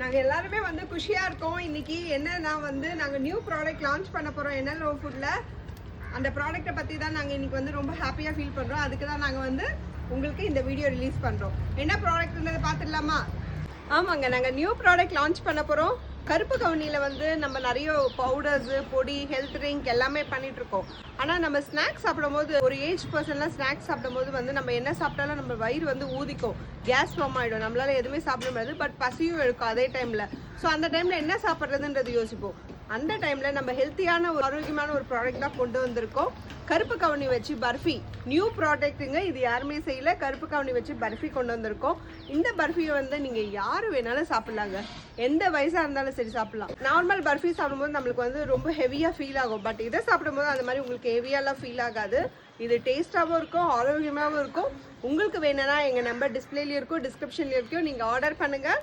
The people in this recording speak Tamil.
நாங்கள் எல்லாருமே வந்து குஷியாக இருக்கோம். இன்னைக்கு என்னன்னா வந்து நாங்கள் நியூ ப்ராடக்ட் லான்ச் பண்ண போகிறோம் NL Raw Foodல. அந்த ப்ராடக்ட்டை பற்றி தான் நாங்கள் இன்னைக்கு வந்து ரொம்ப ஹாப்பியாக ஃபீல் பண்ணுறோம். அதுக்கு தான் நாங்கள் வந்து உங்களுக்கு இந்த வீடியோ ரிலீஸ் பண்ணுறோம். என்ன ப்ராடக்ட்ன்றதை பார்த்துடலாமா? ஆமாங்க, நாங்கள் நியூ ப்ராடக்ட் லான்ச் பண்ண போகிறோம். கருப்பு கவுனியில் வந்து நம்ம நிறைய பவுடர்ஸு, பொடி, ஹெல்த் ட்ரிங்க் எல்லாமே பண்ணிகிட்ருக்கோம். ஆனால் நம்ம ஸ்நாக்ஸ் சாப்பிடும்போது, ஒரு ஏஜ் பர்சன்லாம் ஸ்நாக்ஸ் சாப்பிடும்போது வந்து நம்ம என்ன சாப்பிட்டாலும் நம்ம வயிறு வந்து ஊதிக்கும், கேஸ் ஃபார்ம் ஆகிடும், நம்மளால் எதுவுமே சாப்பிட முடியாது. பட் பசியும் இருக்கும் அதே டைமில். ஸோ அந்த டைமில் என்ன சாப்பிட்றதுன்றது யோசிப்போம். அந்த டைமில் நம்ம ஹெல்த்தியான ஒரு ஆரோக்கியமான ஒரு ப்ராடக்ட் தான் கொண்டு வந்திருக்கோம். கருப்பு கவுனி வச்சு பர்ஃபி, நியூ ப்ராடக்ட்டுங்க. இது யாருமே செய்யல. கருப்பு கவுனி வச்சு பர்ஃபி கொண்டு வந்திருக்கோம். இந்த பர்ஃபியை வந்து நீங்கள் யார் வேணாலும் சாப்பிட்லாங்க. எந்த வயசாக இருந்தாலும் சரி சாப்பிட்லாம். நார்மல் பர்ஃபி சாப்பிடும்போது நம்மளுக்கு வந்து ரொம்ப ஹெவியாக ஃபீல் ஆகும். பட் இதை சாப்பிடும்போது அந்த மாதிரி உங்களுக்கு ஹெவியாலாம் ஃபீல் ஆகாது. இது டேஸ்ட்டாகவும் இருக்கும், ஆரோக்கியமாகவும் இருக்கும். உங்களுக்கு வேணும்னா எங்கள் நம்பர் டிஸ்பிளேலையும் இருக்கும், டிஸ்கிரிப்ஷன்லையும் இருக்கும். நீங்கள் ஆர்டர் பண்ணுங்கள்.